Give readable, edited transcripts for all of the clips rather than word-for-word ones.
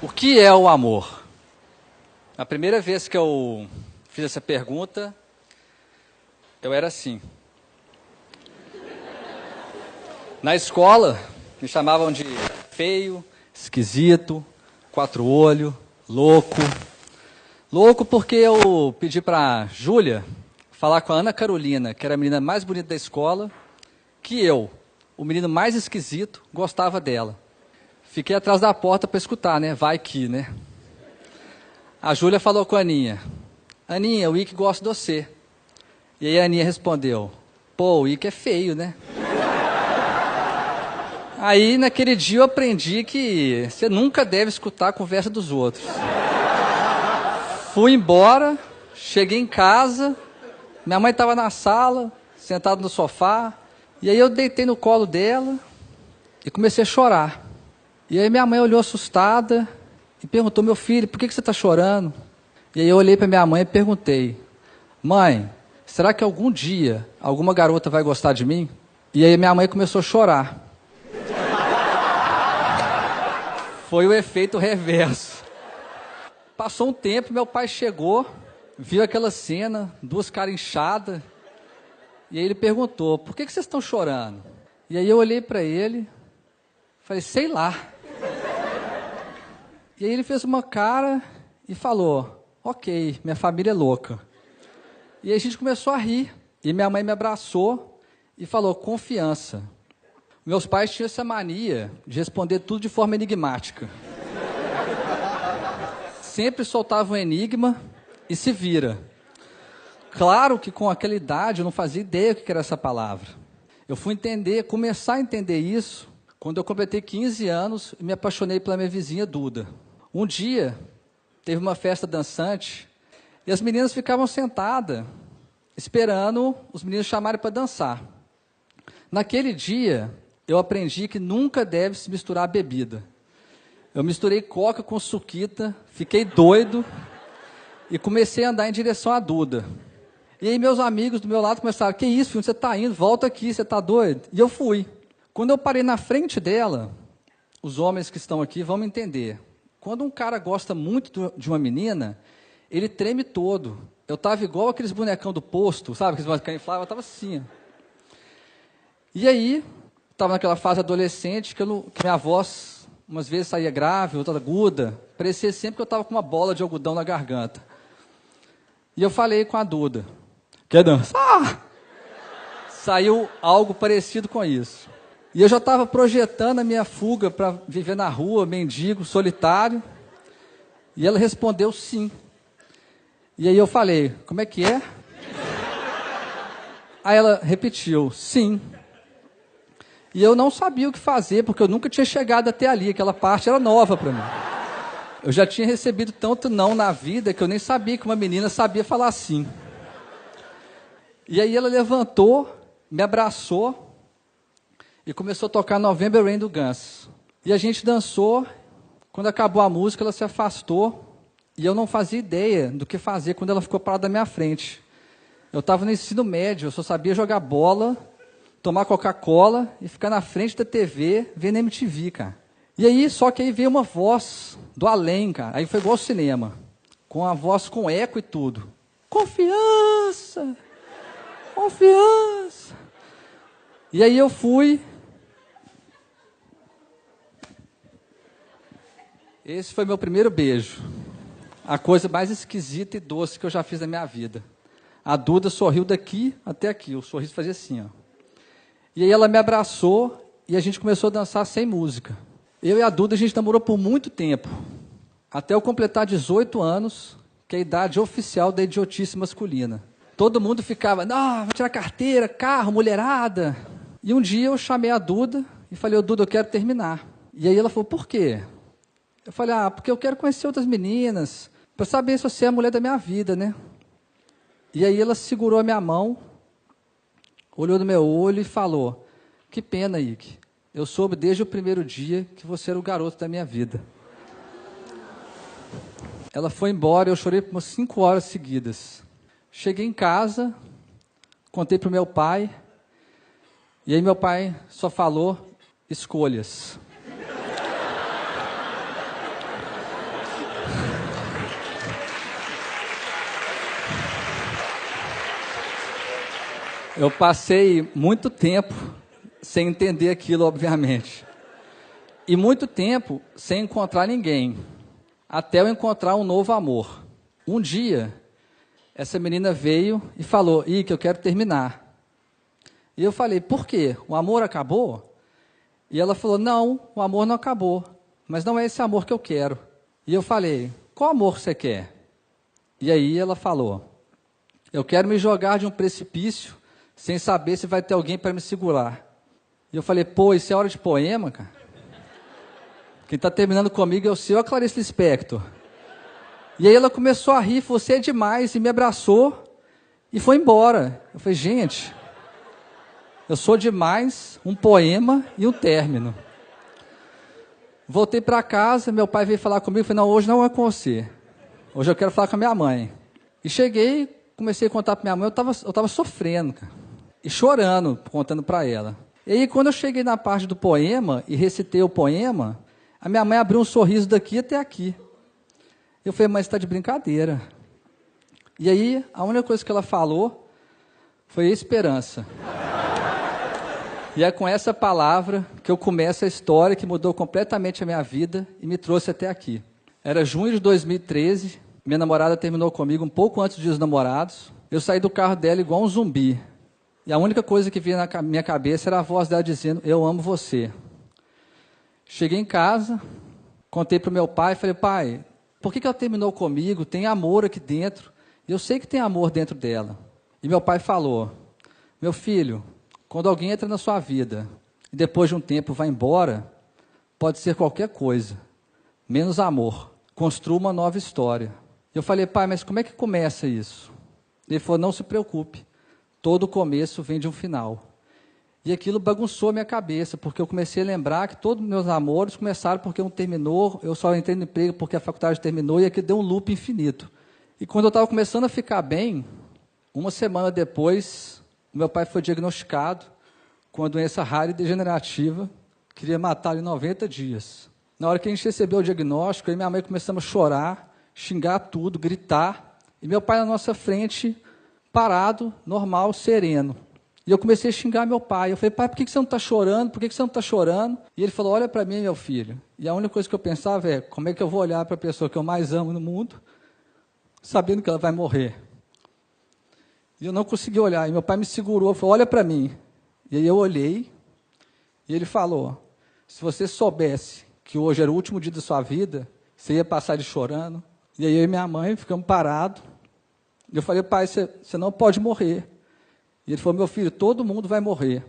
O que é o amor? A primeira vez que eu fiz essa pergunta, eu era assim. Na escola, me chamavam de feio, esquisito, quatro olhos, louco. Louco porque eu pedi para Júlia falar com a Ana Carolina, que era a menina mais bonita da escola, que eu, o menino mais esquisito, gostava dela. Fiquei atrás da porta para escutar, né? Vai que, né? A Júlia falou com a Aninha. Aninha, o Ike gosta de você. E aí a Aninha respondeu. Pô, o Ike é feio, né? Aí, naquele dia, eu aprendi que você nunca deve escutar a conversa dos outros. Fui embora, cheguei em casa, minha mãe estava na sala, sentada no sofá, e aí eu deitei no colo dela e comecei a chorar. E aí minha mãe olhou assustada e perguntou, meu filho, por que você está chorando? E aí eu olhei para minha mãe e perguntei, mãe, será que algum dia alguma garota vai gostar de mim? E aí minha mãe começou a chorar. Foi o efeito reverso. Passou um tempo, meu pai chegou, viu aquela cena, duas caras inchadas, e aí ele perguntou, por que vocês estão chorando? E aí eu olhei para ele, falei, sei lá. E aí ele fez uma cara e falou, ok, minha família é louca. E aí a gente começou a rir, e minha mãe me abraçou e falou, confiança. Meus pais tinham essa mania de responder tudo de forma enigmática. Sempre soltava um enigma e se vira. Claro que com aquela idade eu não fazia ideia do que era essa palavra. Eu fui começar a entender isso, quando eu completei 15 anos e me apaixonei pela minha vizinha Duda. Um dia, teve uma festa dançante e as meninas ficavam sentadas, esperando os meninos chamarem para dançar. Naquele dia, eu aprendi que nunca deve se misturar bebida. Eu misturei coca com suquita, fiquei doido e comecei a andar em direção à Duda. E aí meus amigos do meu lado começaram, que isso, filho, você está indo? Volta aqui, você está doido? E eu fui. Quando eu parei na frente dela, os homens que estão aqui vão me entender. Quando um cara gosta muito de uma menina, ele treme todo. Eu estava igual aqueles bonecão do posto, sabe? Aqueles bonecão inflável, eu estava assim. E aí, estava naquela fase adolescente que minha voz, umas vezes saía grave, outra aguda. Parecia sempre que eu estava com uma bola de algodão na garganta. E eu falei com a Duda, quer dançar? Saiu algo parecido com isso. E eu já estava projetando a minha fuga para viver na rua, mendigo, solitário. E ela respondeu sim. E aí eu falei, como é que é? Aí ela repetiu, sim. E eu não sabia o que fazer, porque eu nunca tinha chegado até ali, aquela parte era nova para mim. Eu já tinha recebido tanto não na vida, que eu nem sabia que uma menina sabia falar sim. E aí ela levantou, me abraçou, e começou a tocar November Rain do Guns. E a gente dançou, quando acabou a música ela se afastou, e eu não fazia ideia do que fazer quando ela ficou parada na minha frente. Eu estava no ensino médio, eu só sabia jogar bola, tomar Coca-Cola e ficar na frente da TV vendo MTV, cara. E aí, só que aí veio uma voz do além, cara. Aí foi igual ao cinema, com a voz com eco e tudo. Confiança! Confiança! E aí eu fui. Esse foi meu primeiro beijo. A coisa mais esquisita e doce que eu já fiz na minha vida. A Duda sorriu daqui até aqui. O sorriso fazia assim, ó. E aí ela me abraçou e a gente começou a dançar sem música. Eu e a Duda, a gente namorou por muito tempo. Até eu completar 18 anos, que é a idade oficial da idiotice masculina. Todo mundo ficava, não, vou tirar carteira, carro, mulherada. E um dia eu chamei a Duda e falei, ô Duda, eu quero terminar. E aí ela falou, por quê? Eu falei, porque eu quero conhecer outras meninas, para saber se você é a mulher da minha vida, né? E aí ela segurou a minha mão, olhou no meu olho e falou, que pena, Ike. Eu soube desde o primeiro dia que você era o garoto da minha vida. Ela foi embora e eu chorei por umas 5 horas seguidas. Cheguei em casa, contei para o meu pai, e aí meu pai só falou escolhas. Eu passei muito tempo sem entender aquilo, obviamente. E muito tempo sem encontrar ninguém, até eu encontrar um novo amor. Um dia, essa menina veio e falou, que eu quero terminar. E eu falei, por quê? O amor acabou? E ela falou, não, o amor não acabou, mas não é esse amor que eu quero. E eu falei, qual amor você quer? E aí ela falou, eu quero me jogar de um precipício sem saber se vai ter alguém para me segurar. E eu falei, pô, isso é hora de poema, cara? Quem está terminando comigo é o seu, a Clarice Lispector. E aí ela começou a rir, você é demais, e me abraçou e foi embora. Eu falei, gente, eu sou demais, um poema e um término. Voltei para casa, meu pai veio falar comigo, eu falei, não, hoje não é com você. Hoje eu quero falar com a minha mãe. E cheguei, comecei a contar para minha mãe, eu estava sofrendo, cara, e chorando, contando para ela. E aí quando eu cheguei na parte do poema e recitei o poema, a minha mãe abriu um sorriso daqui até aqui. Eu falei, mas você está de brincadeira. E aí, a única coisa que ela falou foi esperança. E é com essa palavra que eu começo a história que mudou completamente a minha vida e me trouxe até aqui. Era junho de 2013, minha namorada terminou comigo um pouco antes dos namorados. Eu saí do carro dela igual um zumbi. E a única coisa que vinha na minha cabeça era a voz dela dizendo, eu amo você. Cheguei em casa, contei para o meu pai, falei, pai, por que ela terminou comigo? Tem amor aqui dentro. E eu sei que tem amor dentro dela. E meu pai falou, meu filho, quando alguém entra na sua vida e depois de um tempo vai embora, pode ser qualquer coisa, menos amor. Construa uma nova história. Eu falei, pai, mas como é que começa isso? Ele falou, não se preocupe, todo começo vem de um final. E aquilo bagunçou a minha cabeça, porque eu comecei a lembrar que todos os meus namores começaram porque um terminou, eu só entrei no emprego porque a faculdade terminou, e aquilo deu um loop infinito. E quando eu estava começando a ficar bem, uma semana depois, meu pai foi diagnosticado com uma doença rara e degenerativa, queria matar ele em 90 dias. Na hora que a gente recebeu o diagnóstico, eu e minha mãe começamos a chorar, xingar tudo, gritar, e meu pai na nossa frente, parado, normal, sereno. E eu comecei a xingar meu pai. Eu falei, pai, por que você não está chorando? Por que você não está chorando? E ele falou, olha para mim, meu filho. E a única coisa que eu pensava é, como é que eu vou olhar para a pessoa que eu mais amo no mundo, sabendo que ela vai morrer? E eu não consegui olhar. E meu pai me segurou, falou, olha para mim. E aí eu olhei, e ele falou, se você soubesse que hoje era o último dia da sua vida, você ia passar de chorando. E aí eu e minha mãe ficamos parados. E eu falei, pai, você não pode morrer. E ele falou, meu filho, todo mundo vai morrer.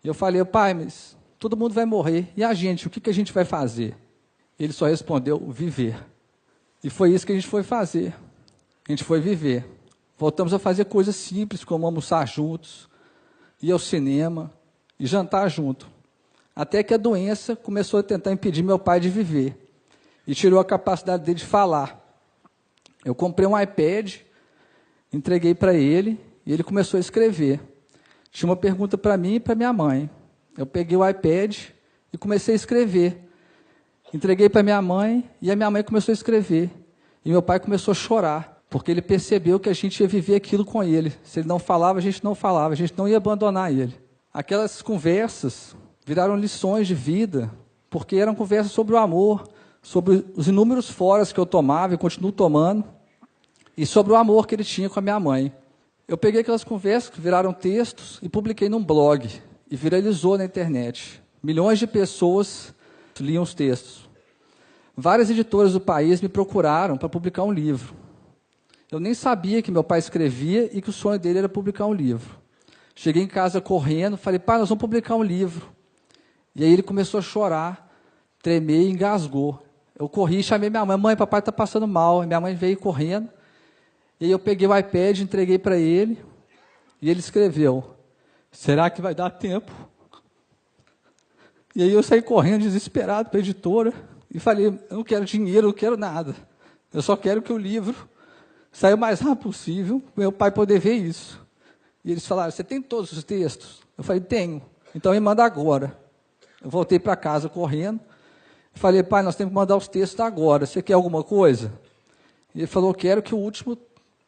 E eu falei, pai, mas todo mundo vai morrer. E a gente, o que a gente vai fazer? Ele só respondeu, viver. E foi isso que a gente foi fazer. A gente foi viver. Voltamos a fazer coisas simples, como almoçar juntos, ir ao cinema e jantar junto. Até que a doença começou a tentar impedir meu pai de viver. E tirou a capacidade dele de falar. Eu comprei um iPad, entreguei para ele, e ele começou a escrever. Tinha uma pergunta para mim e para minha mãe. Eu peguei o iPad e comecei a escrever. Entreguei para minha mãe e a minha mãe começou a escrever. E meu pai começou a chorar, porque ele percebeu que a gente ia viver aquilo com ele. Se ele não falava, a gente não falava, a gente não ia abandonar ele. Aquelas conversas viraram lições de vida, porque eram conversas sobre o amor, sobre os inúmeros foras que eu tomava e continuo tomando, e sobre o amor que ele tinha com a minha mãe. Eu peguei aquelas conversas que viraram textos e publiquei num blog, e viralizou na internet. Milhões de pessoas liam os textos. Várias editoras do país me procuraram para publicar um livro. Eu nem sabia que meu pai escrevia e que o sonho dele era publicar um livro. Cheguei em casa correndo, falei, pai, nós vamos publicar um livro. E aí ele começou a chorar, tremer e engasgou. Eu corri e chamei minha mãe, mãe, papai está passando mal. E minha mãe veio correndo. E aí eu peguei o iPad, entreguei para ele, e ele escreveu, será que vai dar tempo? E aí eu saí correndo, desesperado, para a editora, e falei, eu não quero dinheiro, eu não quero nada. Eu só quero que o livro saia o mais rápido possível, para meu pai poder ver isso. E eles falaram, você tem todos os textos? Eu falei, tenho. Então me manda agora. Eu voltei para casa correndo, e falei, pai, nós temos que mandar os textos agora, você quer alguma coisa? E ele falou, quero que o último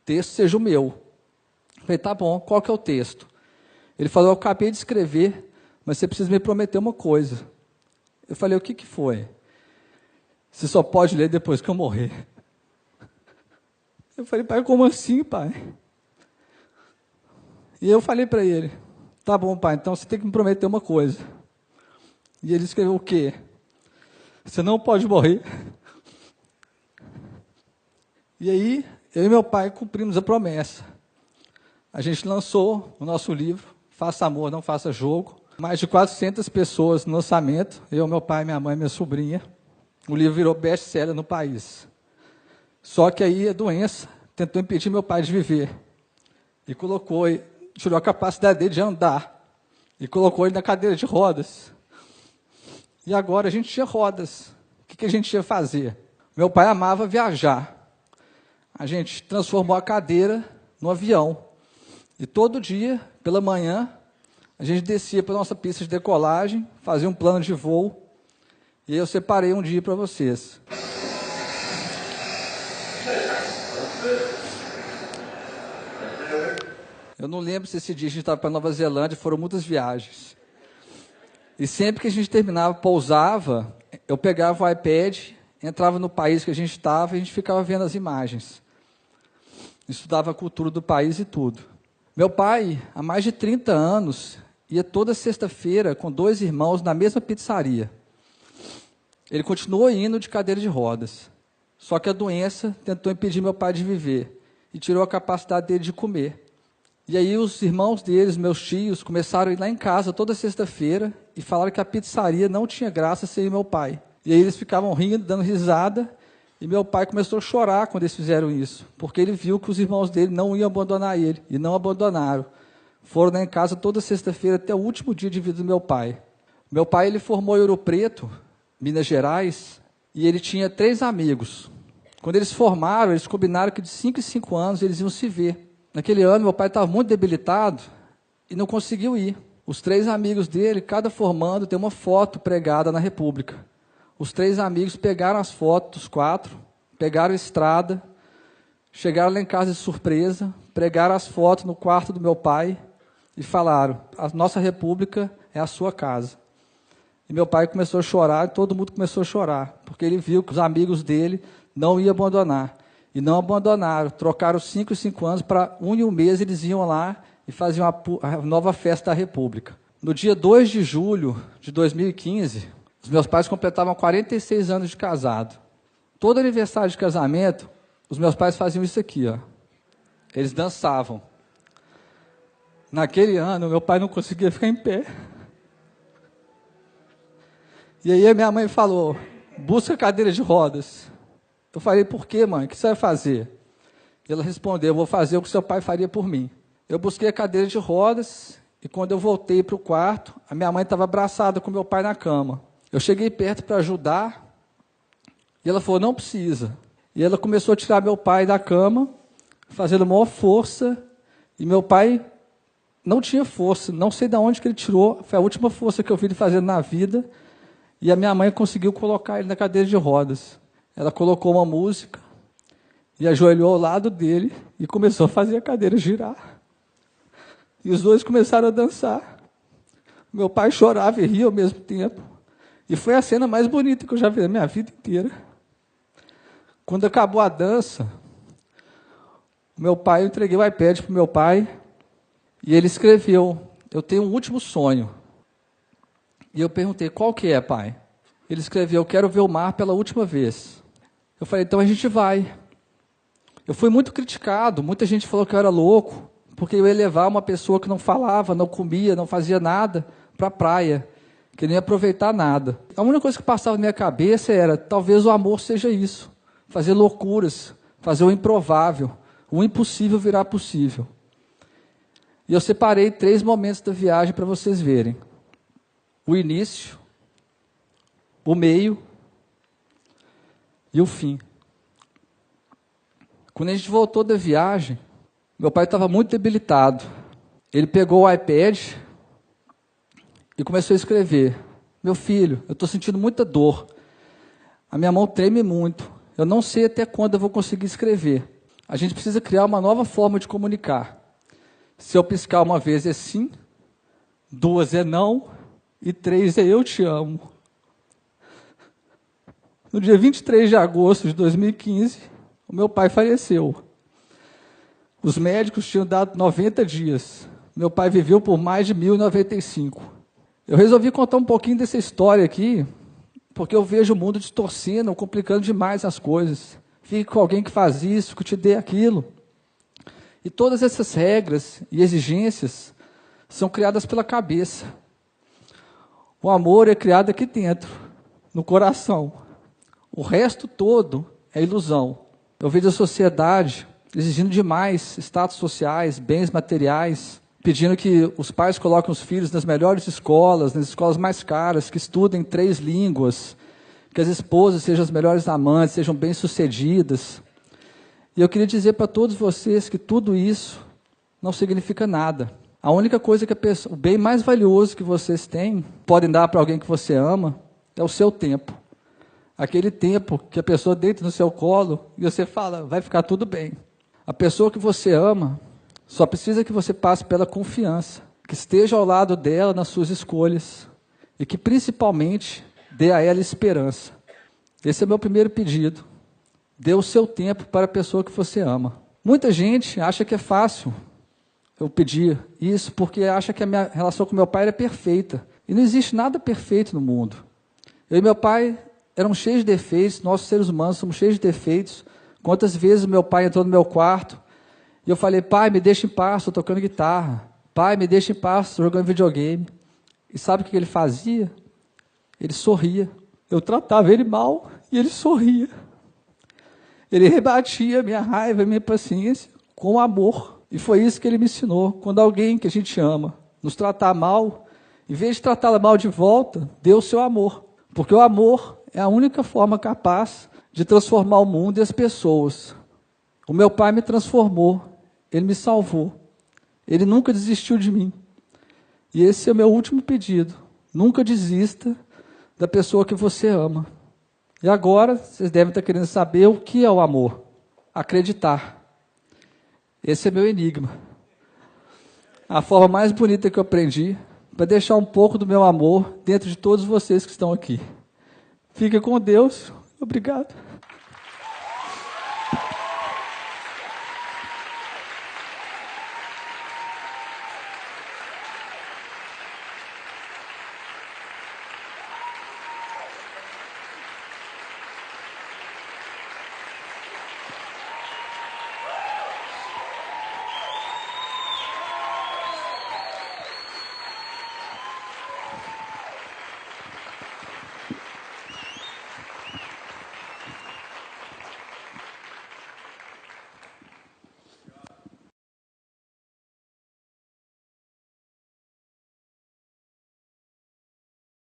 texto seja o meu. Eu falei, tá bom, qual que é o texto? Ele falou, eu acabei de escrever, mas você precisa me prometer uma coisa. Eu falei, o que que foi? Você só pode ler depois que eu morrer. Eu falei, pai, como assim, pai? E eu falei para ele, tá bom, pai, então você tem que me prometer uma coisa. E ele escreveu o quê? Você não pode morrer. E aí, eu e meu pai cumprimos a promessa. A gente lançou o nosso livro, Faça Amor, Não Faça Jogo. Mais de 400 pessoas no lançamento. Eu, meu pai, minha mãe, minha sobrinha. O livro virou best-seller no país. Só que aí a doença tentou impedir meu pai de viver. E tirou a capacidade dele de andar. E colocou ele na cadeira de rodas. E agora a gente tinha rodas. O que a gente ia fazer? Meu pai amava viajar. A gente transformou a cadeira no avião. E todo dia, pela manhã, a gente descia para a nossa pista de decolagem, fazia um plano de voo. E aí eu separei um dia para vocês. Eu não lembro se esse dia a gente estava para Nova Zelândia, foram muitas viagens. E sempre que a gente terminava, pousava, eu pegava o iPad, entrava no país que a gente estava e a gente ficava vendo as imagens. Estudava a cultura do país e tudo. Meu pai, há mais de 30 anos, ia toda sexta-feira com 2 irmãos na mesma pizzaria. Ele continuou indo de cadeira de rodas. Só que a doença tentou impedir meu pai de viver e tirou a capacidade dele de comer. E aí os irmãos deles, meus tios, começaram a ir lá em casa toda sexta-feira e falaram que a pizzaria não tinha graça sem meu pai. E aí eles ficavam rindo, dando risada, e meu pai começou a chorar quando eles fizeram isso, porque ele viu que os irmãos dele não iam abandonar ele, e não abandonaram. Foram lá em casa toda sexta-feira até o último dia de vida do meu pai. Meu pai, ele formou em Ouro Preto, Minas Gerais, e ele tinha 3 amigos. Quando eles formaram, eles combinaram que de 5 em 5 anos eles iam se ver. Naquele ano, meu pai estava muito debilitado e não conseguiu ir. Os 3 amigos dele, cada formando, tem uma foto pregada na República. Os 3 amigos pegaram as fotos dos 4, pegaram a estrada, chegaram lá em casa de surpresa, pregaram as fotos no quarto do meu pai e falaram, a nossa República é a sua casa. E meu pai começou a chorar, e todo mundo começou a chorar, porque ele viu que os amigos dele não iam abandonar. E não abandonaram, trocaram 5 em 5 anos para 1 em 1 mês eles iam lá e faziam a nova festa da República. No dia 2 de julho de 2015, os meus pais completavam 46 anos de casado. Todo aniversário de casamento, os meus pais faziam isso aqui, ó. Eles dançavam. Naquele ano, meu pai não conseguia ficar em pé. E aí a minha mãe falou, busca cadeira de rodas. Eu falei, por quê, mãe? O que você vai fazer? E ela respondeu, eu vou fazer o que seu pai faria por mim. Eu busquei a cadeira de rodas e quando eu voltei para o quarto, a minha mãe estava abraçada com meu pai na cama. Eu cheguei perto para ajudar e ela falou, não precisa. E ela começou a tirar meu pai da cama, fazendo maior força, e meu pai não tinha força, não sei de onde que ele tirou, foi a última força que eu vi ele fazendo na vida, e a minha mãe conseguiu colocar ele na cadeira de rodas. Ela colocou uma música e ajoelhou ao lado dele e começou a fazer a cadeira girar. E os dois começaram a dançar. Meu pai chorava e ria ao mesmo tempo. E foi a cena mais bonita que eu já vi na minha vida inteira. Quando acabou a dança, eu entreguei o iPad para o meu pai e ele escreveu, eu tenho um último sonho. E eu perguntei, qual que é, pai? Ele escreveu, eu quero ver o mar pela última vez. Eu falei, então a gente vai. Eu fui muito criticado, muita gente falou que eu era louco, porque eu ia levar uma pessoa que não falava, não comia, não fazia nada, para a praia, que não ia aproveitar nada. A única coisa que passava na minha cabeça era, talvez o amor seja isso, fazer loucuras, fazer o improvável, o impossível virar possível. E eu separei 3 momentos da viagem para vocês verem. O início, o meio e o fim. Quando a gente voltou da viagem, meu pai estava muito debilitado. Ele pegou o iPad e começou a escrever. Meu filho, eu estou sentindo muita dor. A minha mão treme muito. Eu não sei até quando eu vou conseguir escrever. A gente precisa criar uma nova forma de comunicar. Se eu piscar uma vez é sim, 2 é não e 3 é eu te amo. No dia 23 de agosto de 2015, o meu pai faleceu. Os médicos tinham dado 90 dias. Meu pai viveu por mais de 1095. Eu resolvi contar um pouquinho dessa história aqui, porque eu vejo o mundo distorcendo, complicando demais as coisas. Fique com alguém que faz isso, que te dê aquilo. E todas essas regras e exigências são criadas pela cabeça. O amor é criado aqui dentro, no coração. O resto todo é ilusão. Eu vejo a sociedade exigindo demais status sociais, bens materiais, pedindo que os pais coloquem os filhos nas melhores escolas, nas escolas mais caras, que estudem 3 línguas, que as esposas sejam as melhores amantes, sejam bem-sucedidas. E eu queria dizer para todos vocês que tudo isso não significa nada. A única coisa que o bem mais valioso que vocês têm, podem dar para alguém que você ama, é o seu tempo. Aquele tempo que a pessoa deita no seu colo e você fala, vai ficar tudo bem. A pessoa que você ama só precisa que você passe pela confiança, que esteja ao lado dela nas suas escolhas e que principalmente dê a ela esperança. Esse é o meu primeiro pedido. Dê o seu tempo para a pessoa que você ama. Muita gente acha que é fácil eu pedir isso porque acha que a minha relação com meu pai é perfeita. E não existe nada perfeito no mundo. Eu e meu pai eram cheios de defeitos, nós seres humanos somos cheios de defeitos. Quantas vezes meu pai entrou no meu quarto e eu falei, pai, me deixa em paz, estou tocando guitarra. Pai, me deixa em paz, estou jogando videogame. E sabe o que ele fazia? Ele sorria. Eu tratava ele mal e ele sorria. Ele rebatia a minha raiva, a minha paciência com amor. E foi isso que ele me ensinou. Quando alguém que a gente ama nos tratar mal, em vez de tratá-la mal de volta, dê o seu amor. Porque o amor é a única forma capaz de transformar o mundo e as pessoas. O meu pai me transformou, ele me salvou. Ele nunca desistiu de mim. E esse é o meu último pedido. Nunca desista da pessoa que você ama. E agora, vocês devem estar querendo saber o que é o amor. Acreditar. Esse é meu enigma. A forma mais bonita que eu aprendi para deixar um pouco do meu amor dentro de todos vocês que estão aqui. Fique com Deus. Obrigado.